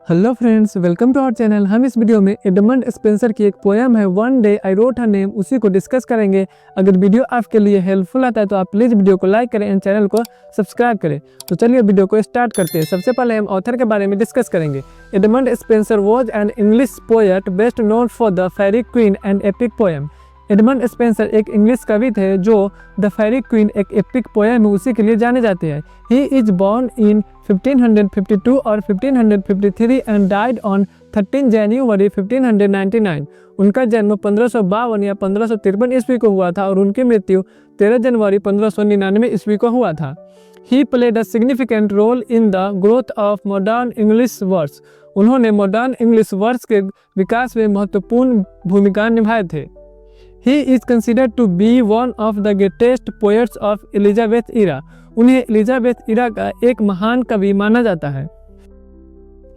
Hello friends, welcome to our channel. हम इस video में एडमंड स्पेंसर की एक पोएम है one day I wrote her name, उसी को डिस्कस करेंगे। अगर वीडियो आपके लिए हेल्पफुल आता है तो आप प्लीज़ वीडियो को लाइक करें एंड चैनल को सब्सक्राइब करें। तो चलिए वीडियो को स्टार्ट करते हैं। सबसे पहले हम ऑथर के बारे में डिस्कस करेंगे। Edmund Spenser was an English poet best known for the Faerie Queene and epic poem. Edmund Spenser एक इंग्लिश कवि थे जो द फेरी क्वीन एक एपिक पोएम है उसी के लिए जाने जाते हैं। ही इज बॉर्न इन 1552 और 1553 एंड डाइड ऑन 13 जनवरी 1599। उनका जन्म 1552 या 1553 ईस्वी को हुआ था और उनकी मृत्यु 13 जनवरी 1599 ईस्वी को हुआ था। He played a significant role in the growth of modern English words. उन्होंने मॉडर्न इंग्लिश वर्ड्स के विकास में महत्वपूर्ण भूमिका निभाए थे। He is considered to be one of the greatest poets of Elizabeth era. उन्हें एलिजाबेथ इरा का एक महान कवि माना जाता है।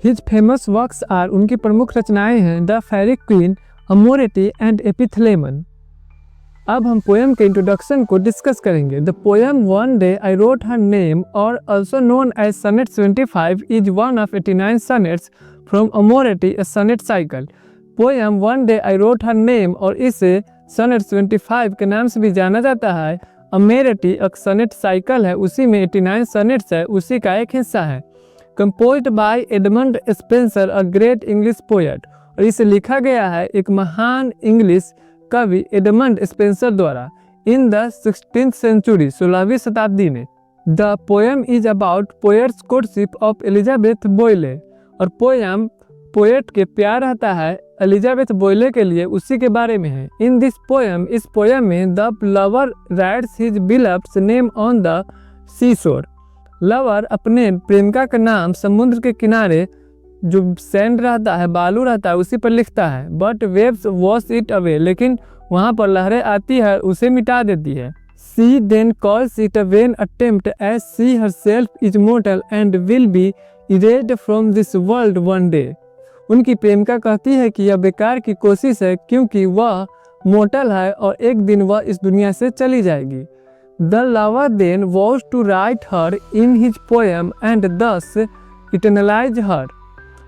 His famous works are, उनकी प्रमुख रचनाएं हैं The Fairy Queen, Amoreti and Epithalamon। अब हम पोएम के इंट्रोडक्शन को डिस्कस करेंगे। The poem One Day I Wrote Her Name, or also known as Sonnet 75, is one of 89 sonnets from Amoreti, a sonnet cycle। Poem One Day I Wrote Her Name और इसे सनेट 75 के नाम से भी जाना जाता है। अमेरिटी एक सनेट साइकिल है, उसी में 89 सनेट्स है, उसी का एक हिस्सा है। Composed bye Edmund Spenser, a great English poet, और इसे लिखा गया है एक महान इंग्लिश कवि एडमंड स्पेंसर द्वारा इन द 16th सेंचुरी, 16वीं शताब्दी में। The poem is about poets courtship of Elizabeth Boyle, और पोएम पोएट के प्यार रहता है एलिजाबेथ बोयले के लिए, उसी के बारे में है। इन दिस पोएम, इस पोएम में the lover writes his beloved's name on the sea shore. Lover अपने प्रेमिका का नाम समुद्र के किनारे जो सैंड रहता है, बालू रहता है, उसी पर लिखता है। But waves wash it away, लेकिन वहाँ पर लहरें आती है उसे मिटा देती है। She then calls it a vain attempt as she herself is mortal and will be erased from this world one day. उनकी प्रेमिका कहती है कि यह बेकार की कोशिश है क्योंकि वह मोर्टल है और एक दिन वह इस दुनिया से चली जाएगी। The lover then was to write her in his poem and thus eternalise हर,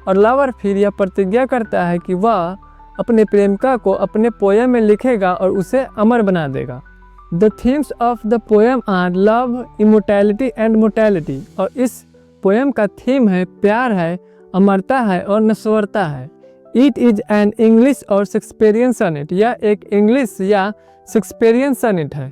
और लवर फिर यह प्रतिज्ञा करता है कि वह अपने प्रेमिका को अपने पोएम में लिखेगा और उसे अमर बना देगा। The themes of the poem are love, immortality and mortality, और इस पोएम का थीम है प्यार है, अमरता है और नश्वरता है। इट इज एन इंग्लिश और शेक्सपियरियन सनेट, यह एक इंग्लिश या शेक्सपियरियन सनेट है।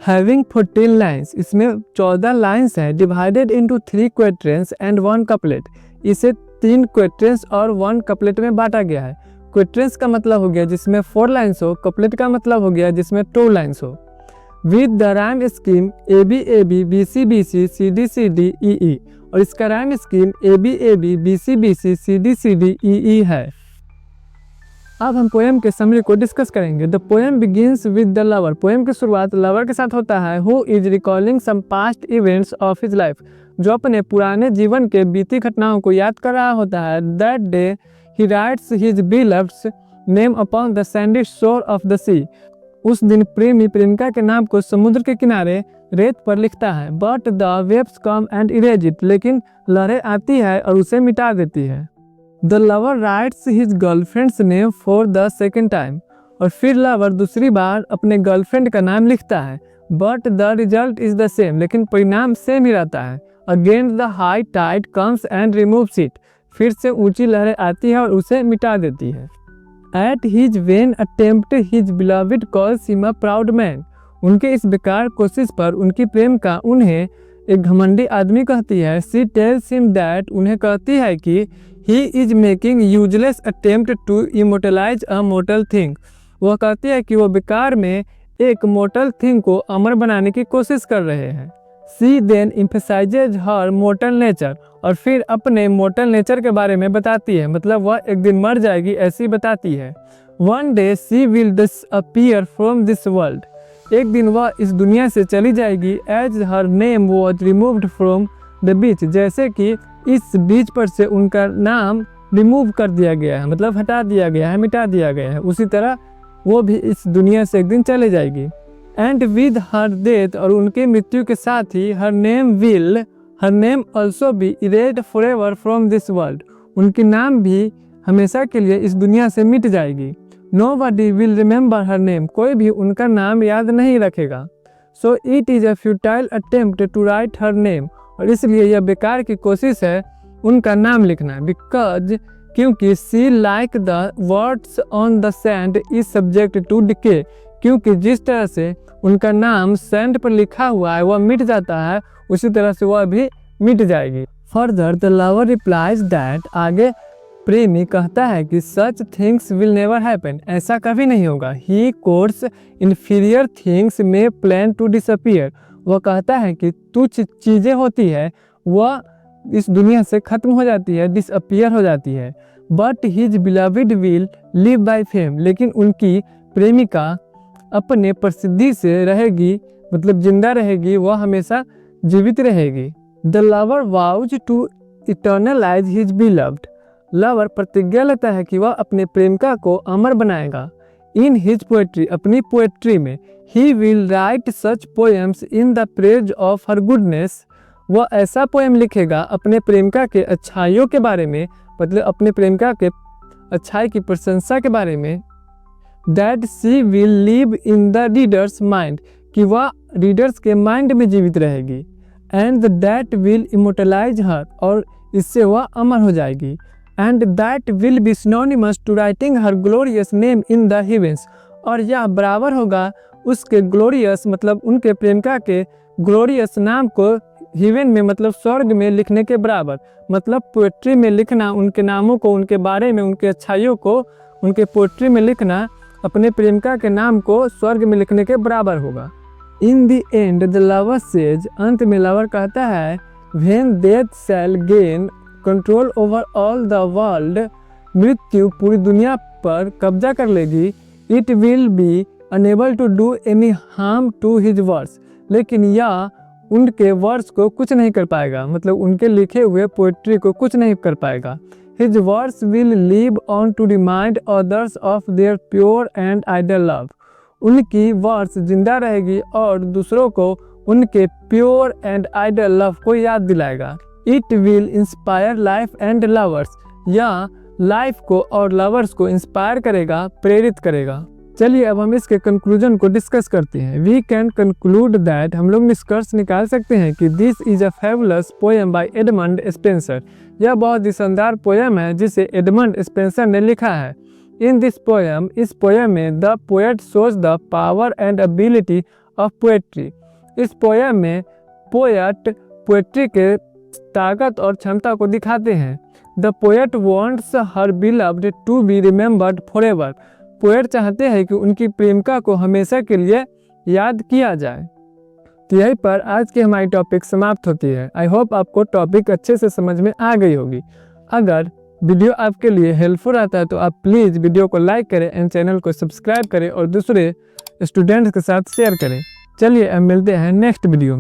हैविंग 14 लाइन्स, इसमें 14 लाइन्स है। डिवाइडेड इनटू 3 क्वेट्रेंस एंड 1 कपलेट, इसे 3 क्वेट्रेंस और 1 कपलेट में बांटा गया है। क्वेट्रेंस का मतलब हो गया जिसमें 4 लाइन्स हो, कपलेट का मतलब हो गया जिसमें 2 लाइन्स हो। With the rhyme scheme AB AB BC BC CD CD EE, और इसका rhyme scheme AB AB BC BC CD CD EE है। अब हम पोएम के समरी को डिस्कस करेंगे। The poem begins with the lover, poem की शुरुआत लवर के साथ होता है। Who is recalling some past events of his life, जो अपने पुराने जीवन के बीती घटनाओं को याद कर रहा होता है। That day he writes his beloved's name upon the sandy shore of the sea, उस दिन प्रेमी प्रेमिका के नाम को समुद्र के किनारे रेत पर लिखता है। But the waves come and erase it, लेकिन लहरें आती है और उसे मिटा देती है। The lover writes his girlfriends name for the second time, और फिर लवर दूसरी बार अपने गर्लफ्रेंड का नाम लिखता है। But the result is the same, लेकिन परिणाम सेम ही रहता है। Again the high tide comes and removes it, फिर से ऊंची लहरें आती है और उसे मिटा देती है। At his vain attempt, his beloved calls him a proud man। उनके इस बेकार कोशिश पर उनकी प्रेमिका उन्हें एक घमंडी आदमी कहती है। She tells him that, उन्हें कहती है कि he is making useless attempt to immortalize a mortal thing। वह कहती है कि वो बेकार में एक mortal thing को अमर बनाने की कोशिश कर रहे हैं। She then emphasizes her mortal nature, और फिर अपने मोर्टल नेचर के बारे में बताती है, मतलब वह एक दिन मर जाएगी ऐसी बताती है। One day she will disappear from this world, एक दिन वह इस दुनिया से चली जाएगी। As her name was removed from the beach, जैसे कि इस बीच पर से उनका नाम रिमूव कर दिया गया है, मतलब हटा दिया गया है, मिटा दिया गया है, उसी तरह वो भी इस दुनिया से एक दिन चले जाएगी। एंड विद हर डेथ, और उनके मृत्यु के साथ ही her name also be erased forever from this world, उनकी नाम भी हमेशा के लिए इस दुनिया से मिट जाएगी। Nobody will remember her name, कोई भी उनका नाम याद नहीं रखेगा। So it is a futile attempt to write her name, और इसलिए यह बेकार की कोशिश है उनका नाम लिखना। Because क्योंकि she like the words on the sand is subject to decay, क्योंकि जिस तरह से उनका नाम सैंड पर लिखा हुआ है वह मिट जाता है, उसी तरह से वह भी मिट जाएगी। Further the lover replies that, आगे प्रेमी कहता है कि such things will never happen, ऐसा कभी नहीं होगा। He quotes inferior things may plan to disappear, वह कहता है कि तुच्छ चीज़ें होती है वह इस दुनिया से ख़त्म हो जाती है, डिसअपियर हो जाती है। But his beloved will live by fame, लेकिन उनकी प्रेमिका अपने प्रसिद्धि से रहेगी, मतलब जिंदा रहेगी, वह हमेशा जीवित रहेगी। The lover vows to eternalize his beloved, lover प्रतिज्ञा लेता है कि वह अपने प्रेमिका को अमर बनाएगा। इन हिज पोएट्री, अपनी पोएट्री में, he will write such poems in the praise of her goodness, वह ऐसा पोएम लिखेगा अपने प्रेमिका के अच्छाइयों के बारे में, मतलब अपने प्रेमिका के अच्छाई की प्रशंसा के बारे में। That she will live in the readers mind, कि वह रीडर्स के माइंड में जीवित रहेगी। And that will immortalise her, और इससे वह अमर हो जाएगी। And that will be synonymous to writing her glorious name in the heavens, और यह बराबर होगा उसके ग्लोरियस, मतलब उनके प्रेमिका के ग्लोरियस नाम को हेवन में, मतलब स्वर्ग में लिखने के बराबर। मतलब पोएट्री में लिखना उनके नामों को, उनके बारे में, उनके अच्छाइयों को उनके पोएट्री में लिखना अपने प्रेमिका के नाम को स्वर्ग में लिखने के बराबर होगा। In the end the lover says, अंत में लवर कहता है, when death shall gain control over all the world, मृत्यु पूरी दुनिया पर कब्जा कर लेगी। It will be unable to do any harm to his words, लेकिन यह उनके वर्ड्स को कुछ नहीं कर पाएगा, मतलब उनके लिखे हुए पोएट्री को कुछ नहीं कर पाएगा। His words will live on to remind others of their pure and ideal love, उनकी वर्ड्स जिंदा रहेगी और दूसरों को उनके प्योर एंड आइडल लव को याद दिलाएगा। It will inspire life and lovers, या लाइफ को और लवर्स को इंस्पायर करेगा, प्रेरित करेगा। चलिए अब हम इसके कंक्लूजन को डिस्कस करते हैं। वी कैन कंक्लूड दैट, हम लोग निष्कर्ष निकाल सकते हैं कि this is a fabulous poem by Edmund Spenser, यह बहुत ही शानदार पोएम है जिसे एडमंड स्पेंसर ने लिखा है। इन दिस पोएम, इस पोएम में the poet shows the power and ability of poetry, इस पोएम में पोएट पोएट्री के ताकत और क्षमता को दिखाते हैं। The poet wants her beloved to be remembered forever, poet चाहते हैं कि उनकी प्रेमिका को हमेशा के लिए याद किया जाए। तो यहीं पर आज की हमारी टॉपिक समाप्त होती है। आई होप आपको टॉपिक अच्छे से समझ में आ गई होगी। अगर वीडियो आपके लिए हेल्पफुल आता है तो आप प्लीज़ वीडियो को लाइक करें एंड चैनल को सब्सक्राइब करें और दूसरे स्टूडेंट्स के साथ शेयर करें। चलिए अब मिलते हैं नेक्स्ट वीडियो में।